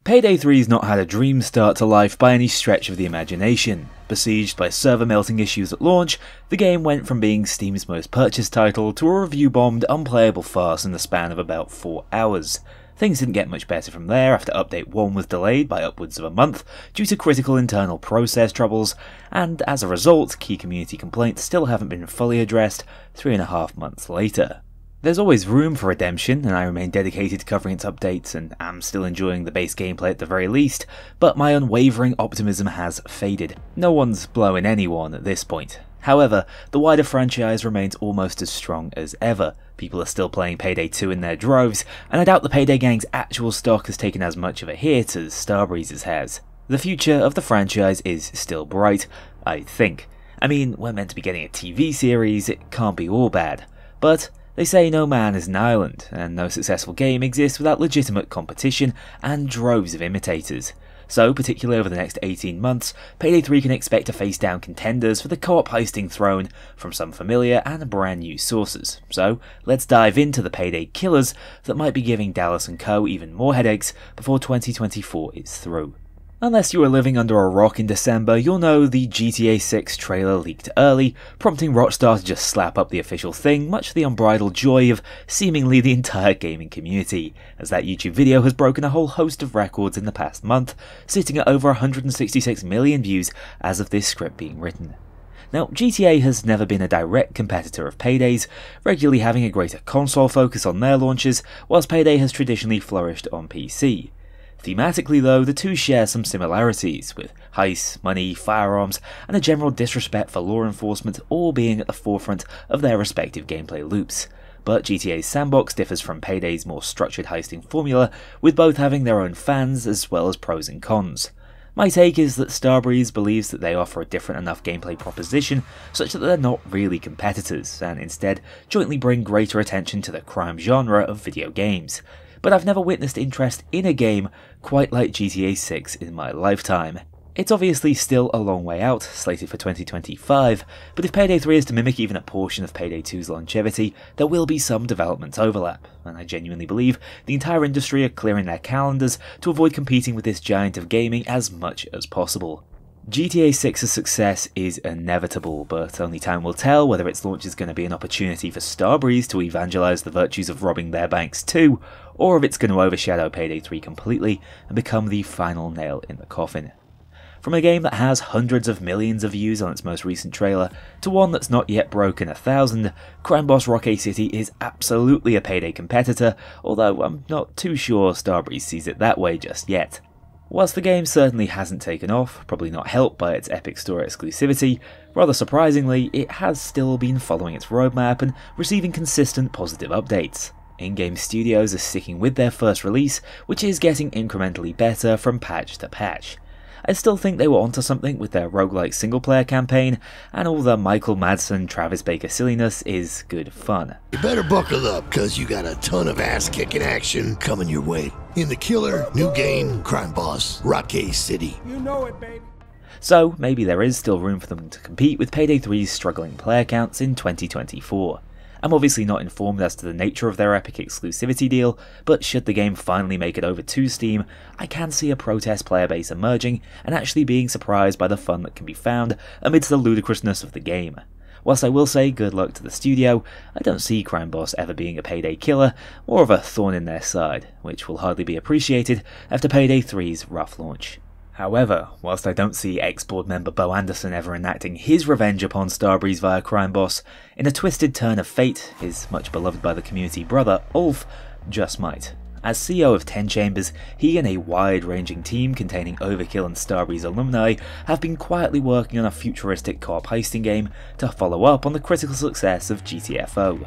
Payday 3's not had a dream start to life by any stretch of the imagination. Besieged by server melting issues at launch, the game went from being Steam's most purchased title to a review-bombed, unplayable farce in the span of about 4 hours. Things didn't get much better from there after Update 1 was delayed by upwards of a month due to critical internal process troubles, and as a result, key community complaints still haven't been fully addressed 3.5 months later. There's always room for redemption, and I remain dedicated to covering its updates and am still enjoying the base gameplay at the very least, but my unwavering optimism has faded. No one's blowing anyone at this point. However, the wider franchise remains almost as strong as ever. People are still playing Payday 2 in their droves, and I doubt the Payday gang's actual stock has taken as much of a hit as Starbreeze's has. The future of the franchise is still bright, I think. I mean, we're meant to be getting a TV series, it can't be all bad. But they say no man is an island, and no successful game exists without legitimate competition and droves of imitators. So, particularly over the next 18 months, Payday 3 can expect to face down contenders for the co-op heisting throne from some familiar and brand new sources. So, let's dive into the Payday killers that might be giving Dallas & Co. even more headaches before 2024 is through. Unless you were living under a rock in December, you'll know the GTA 6 trailer leaked early, prompting Rockstar to just slap up the official thing, much to the unbridled joy of seemingly the entire gaming community, as that YouTube video has broken a whole host of records in the past month, sitting at over 166 million views as of this script being written. Now, GTA has never been a direct competitor of Payday's, regularly having a greater console focus on their launches, whilst Payday has traditionally flourished on PC. Thematically though, the two share some similarities, with heists, money, firearms, and a general disrespect for law enforcement all being at the forefront of their respective gameplay loops. But GTA's sandbox differs from Payday's more structured heisting formula, with both having their own fans as well as pros and cons. My take is that Starbreeze believes that they offer a different enough gameplay proposition such that they're not really competitors, and instead jointly bring greater attention to the crime genre of video games. But I've never witnessed interest in a game quite like GTA 6 in my lifetime. It's obviously still a long way out, slated for 2025, but if Payday 3 is to mimic even a portion of Payday 2's longevity, there will be some development overlap, and I genuinely believe the entire industry are clearing their calendars to avoid competing with this giant of gaming as much as possible. GTA 6's success is inevitable, but only time will tell whether its launch is going to be an opportunity for Starbreeze to evangelise the virtues of robbing their banks too, or if it's going to overshadow Payday 3 completely and become the final nail in the coffin. From a game that has hundreds of millions of views on its most recent trailer, to one that's not yet broken 1,000, Crime Boss Rocket City is absolutely a Payday competitor, although I'm not too sure Starbreeze sees it that way just yet. Whilst the game certainly hasn't taken off, probably not helped by its Epic Store exclusivity, rather surprisingly, it has still been following its roadmap and receiving consistent positive updates. In-game studios are sticking with their first release, which is getting incrementally better from patch to patch. I still think they were onto something with their roguelike single-player campaign, and all the Michael Madsen, Travis Baker silliness is good fun. You better buckle up, cause you got a ton of ass-kicking action coming your way. In the killer, new game, Crime Boss, Rocket City. You know it, baby. So, maybe there is still room for them to compete with Payday 3's struggling player counts in 2024. I'm obviously not informed as to the nature of their Epic exclusivity deal, but should the game finally make it over to Steam, I can see a protest player base emerging and actually being surprised by the fun that can be found amidst the ludicrousness of the game. Whilst I will say good luck to the studio, I don't see Crime Boss ever being a Payday killer, more of a thorn in their side, which will hardly be appreciated after Payday 3's rough launch. However, whilst I don't see ex-board member Bo Anderson ever enacting his revenge upon Starbreeze via Crime Boss, in a twisted turn of fate, his much beloved by the community brother, Ulf, just might. As CEO of 10 Chambers, he and a wide-ranging team containing Overkill and Starbreeze alumni have been quietly working on a futuristic co-op heisting game to follow up on the critical success of GTFO.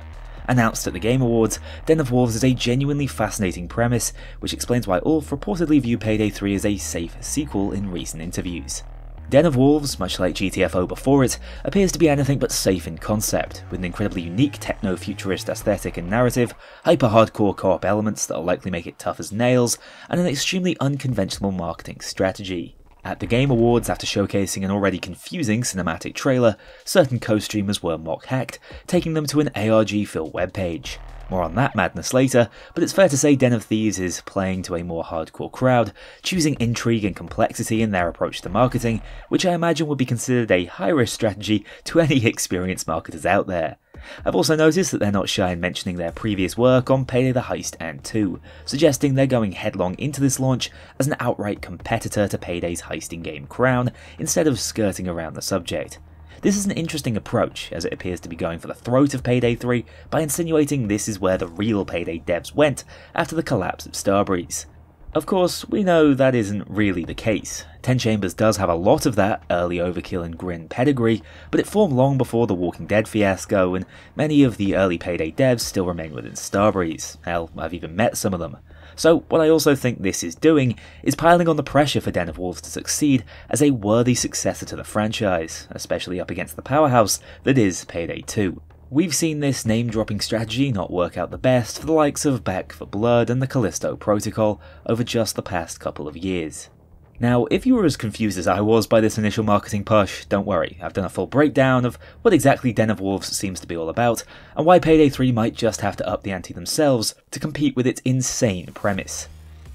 Announced at the Game Awards, Den of Wolves is a genuinely fascinating premise, which explains why Ulf reportedly viewed Payday 3 as a safe sequel in recent interviews. Den of Wolves, much like GTFO before it, appears to be anything but safe in concept, with an incredibly unique techno-futurist aesthetic and narrative, hyper-hardcore co-op elements that'll likely make it tough as nails, and an extremely unconventional marketing strategy. At the Game Awards, after showcasing an already confusing cinematic trailer, certain co-streamers were mock-hacked, taking them to an ARG-filled webpage. More on that madness later, but it's fair to say Den of Thieves is playing to a more hardcore crowd, choosing intrigue and complexity in their approach to marketing, which I imagine would be considered a high-risk strategy to any experienced marketers out there. I've also noticed that they're not shy in mentioning their previous work on Payday the Heist and 2, suggesting they're going headlong into this launch as an outright competitor to Payday's heisting game Crown, instead of skirting around the subject. This is an interesting approach, as it appears to be going for the throat of Payday 3 by insinuating this is where the real Payday devs went after the collapse of Starbreeze. Of course, we know that isn't really the case. 10 Chambers does have a lot of that early overkill and grin pedigree, but it formed long before the Walking Dead fiasco, and many of the early Payday devs still remain within Starbreeze. Hell, I've even met some of them. So what I also think this is doing is piling on the pressure for Den of Wolves to succeed as a worthy successor to the franchise, especially up against the powerhouse that is Payday 2. We've seen this name-dropping strategy not work out the best for the likes of Back 4 Blood and the Callisto Protocol over just the past couple of years. Now, if you were as confused as I was by this initial marketing push, don't worry, I've done a full breakdown of what exactly Den of Wolves seems to be all about, and why Payday 3 might just have to up the ante themselves to compete with its insane premise.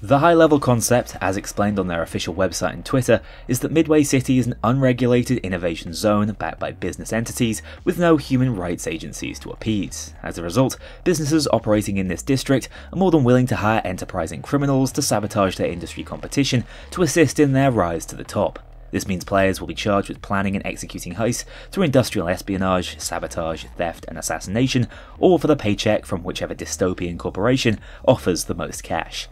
The high-level concept, as explained on their official website and Twitter, is that Midway City is an unregulated innovation zone backed by business entities with no human rights agencies to appease. As a result, businesses operating in this district are more than willing to hire enterprising criminals to sabotage their industry competition to assist in their rise to the top. This means players will be charged with planning and executing heists through industrial espionage, sabotage, theft, and assassination, all for the paycheck from whichever dystopian corporation offers the most cash.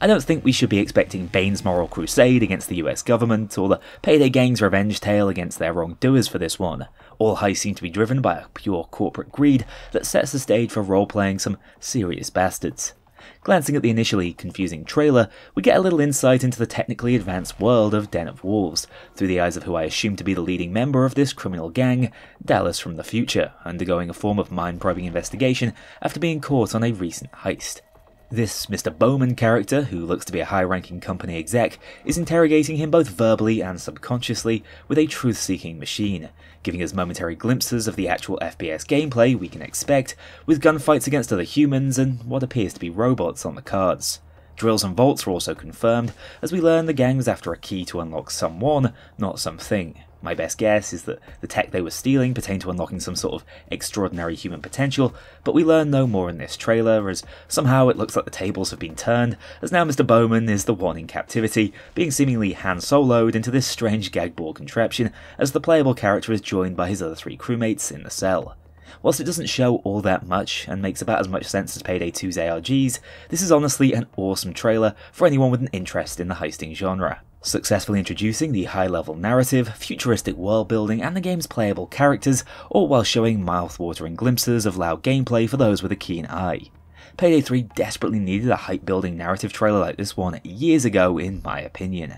I don't think we should be expecting Bane's moral crusade against the US government, or the Payday gang's revenge tale against their wrongdoers for this one. All heists seem to be driven by a pure corporate greed that sets the stage for role-playing some serious bastards. Glancing at the initially confusing trailer, we get a little insight into the technically advanced world of Den of Wolves, through the eyes of who I assume to be the leading member of this criminal gang, Dallas from the future, undergoing a form of mind-probing investigation after being caught on a recent heist. This Mr. Bowman character, who looks to be a high-ranking company exec, is interrogating him both verbally and subconsciously with a truth-seeking machine, giving us momentary glimpses of the actual FPS gameplay we can expect, with gunfights against other humans and what appears to be robots on the cards. Drills and vaults are also confirmed, as we learn the gang was after a key to unlock someone, not something. My best guess is that the tech they were stealing pertained to unlocking some sort of extraordinary human potential, but we learn no more in this trailer, as somehow it looks like the tables have been turned, as now Mr. Bowman is the one in captivity, being seemingly Han Solo'd into this strange gag ball contraption, as the playable character is joined by his other 3 crewmates in the cell. Whilst it doesn't show all that much, and makes about as much sense as Payday 2's ARGs, this is honestly an awesome trailer for anyone with an interest in the heisting genre. Successfully introducing the high-level narrative, futuristic world-building, and the game's playable characters, all while showing mouth-watering glimpses of loud gameplay for those with a keen eye. Payday 3 desperately needed a hype-building narrative trailer like this one years ago, in my opinion.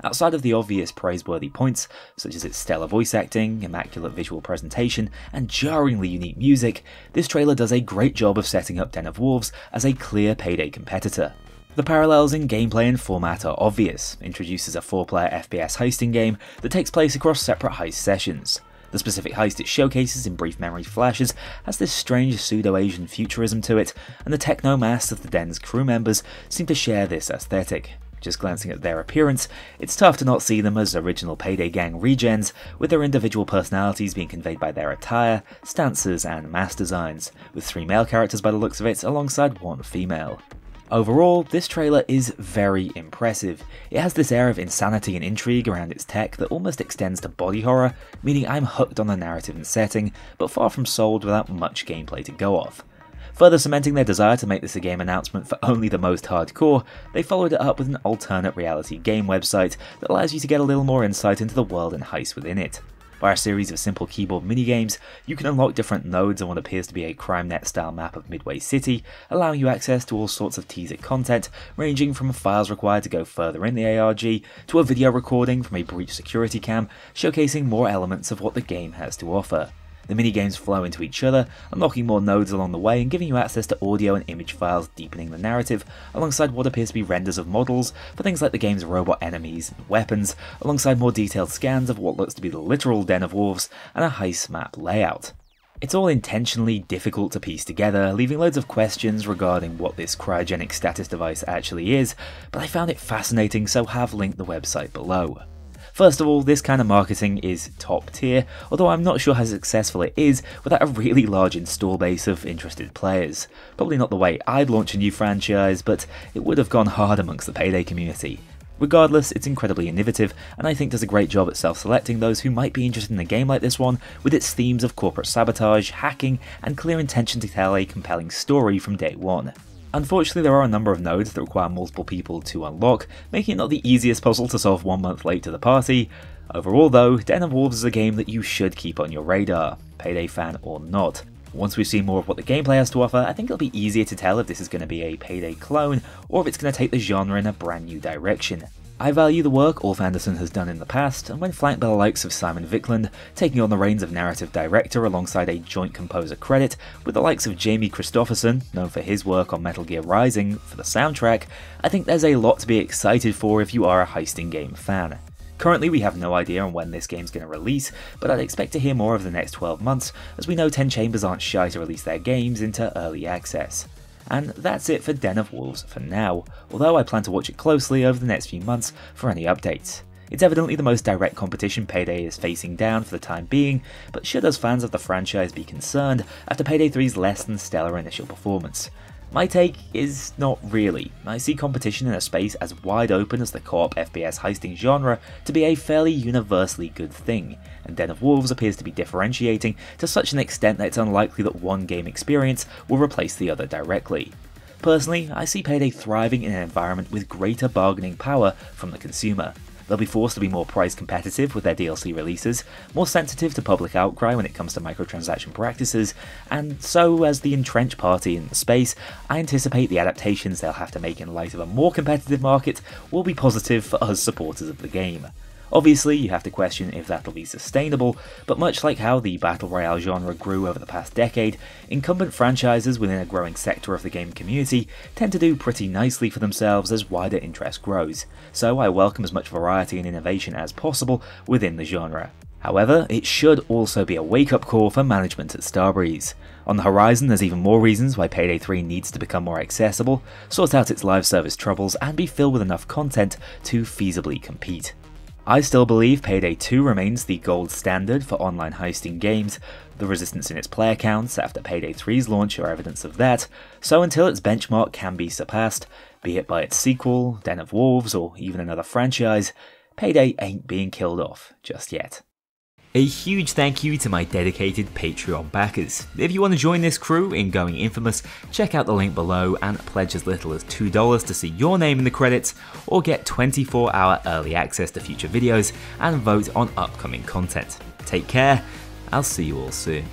Outside of the obvious praiseworthy points, such as its stellar voice acting, immaculate visual presentation, and jarringly unique music, this trailer does a great job of setting up Den of Wolves as a clear Payday competitor. The parallels in gameplay and format are obvious. Introduces a 4-player FPS heisting game that takes place across separate heist sessions. The specific heist it showcases in brief memory flashes has this strange pseudo-Asian futurism to it, and the techno-mass of the Den's crew members seem to share this aesthetic. Just glancing at their appearance, it's tough to not see them as original Payday gang regens, with their individual personalities being conveyed by their attire, stances, and mask designs, with 3 male characters by the looks of it alongside 1 female. Overall, this trailer is very impressive. It has this air of insanity and intrigue around its tech that almost extends to body horror, meaning I'm hooked on the narrative and setting, but far from sold without much gameplay to go off. Further cementing their desire to make this a game announcement for only the most hardcore, they followed it up with an alternate reality game website that allows you to get a little more insight into the world and heists within it. Via a series of simple keyboard minigames, you can unlock different nodes on what appears to be a CrimeNet style map of Midway City, allowing you access to all sorts of teaser content, ranging from files required to go further in the ARG, to a video recording from a breached security cam, showcasing more elements of what the game has to offer. The minigames flow into each other, unlocking more nodes along the way and giving you access to audio and image files deepening the narrative, alongside what appears to be renders of models for things like the game's robot enemies and weapons, alongside more detailed scans of what looks to be the literal Den of Wolves and a heist map layout. It's all intentionally difficult to piece together, leaving loads of questions regarding what this cryogenic status device actually is, but I found it fascinating, so have linked the website below. First of all, this kind of marketing is top tier, although I'm not sure how successful it is without a really large install base of interested players. Probably not the way I'd launch a new franchise, but it would have gone hard amongst the Payday community. Regardless, it's incredibly innovative, and I think does a great job at self-selecting those who might be interested in a game like this one, with its themes of corporate sabotage, hacking, and clear intention to tell a compelling story from day one. Unfortunately, there are a number of nodes that require multiple people to unlock, making it not the easiest puzzle to solve 1 month late to the party. Overall though, Den of Wolves is a game that you should keep on your radar, Payday fan or not. Once we've seen more of what the gameplay has to offer, I think it'll be easier to tell if this is going to be a Payday clone, or if it's going to take the genre in a brand new direction. I value the work Ulf Anderson has done in the past, and when flanked by the likes of Simon Viklund, taking on the reins of narrative director alongside a joint composer credit, with the likes of Jamie Christopherson, known for his work on Metal Gear Rising, for the soundtrack, I think there's a lot to be excited for if you are a heisting game fan. Currently we have no idea on when this game's going to release, but I'd expect to hear more over the next 12 months, as we know 10 Chambers aren't shy to release their games into early access. And that's it for Den of Wolves for now, although I plan to watch it closely over the next few months for any updates. It's evidently the most direct competition Payday is facing down for the time being, but should us fans of the franchise be concerned after Payday 3's less than stellar initial performance? My take is not really. I see competition in a space as wide open as the co-op FPS heisting genre to be a fairly universally good thing, and Den of Wolves appears to be differentiating to such an extent that it's unlikely that one game experience will replace the other directly. Personally, I see Payday thriving in an environment with greater bargaining power from the consumer. They'll be forced to be more price competitive with their DLC releases, more sensitive to public outcry when it comes to microtransaction practices, and so as the entrenched party in the space, I anticipate the adaptations they'll have to make in light of a more competitive market will be positive for us supporters of the game. Obviously, you have to question if that'll be sustainable, but much like how the Battle Royale genre grew over the past decade, incumbent franchises within a growing sector of the game community tend to do pretty nicely for themselves as wider interest grows, so I welcome as much variety and innovation as possible within the genre. However, it should also be a wake-up call for management at Starbreeze. On the horizon, there's even more reasons why Payday 3 needs to become more accessible, sort out its live service troubles, and be filled with enough content to feasibly compete. I still believe Payday 2 remains the gold standard for online heisting games. The resistance in its player counts after Payday 3's launch are evidence of that, so until its benchmark can be surpassed, be it by its sequel, Den of Wolves, or even another franchise, Payday ain't being killed off just yet. A huge thank you to my dedicated Patreon backers. If you want to join this crew in going infamous, check out the link below and pledge as little as $2 to see your name in the credits, or get 24-hour early access to future videos and vote on upcoming content. Take care, I'll see you all soon.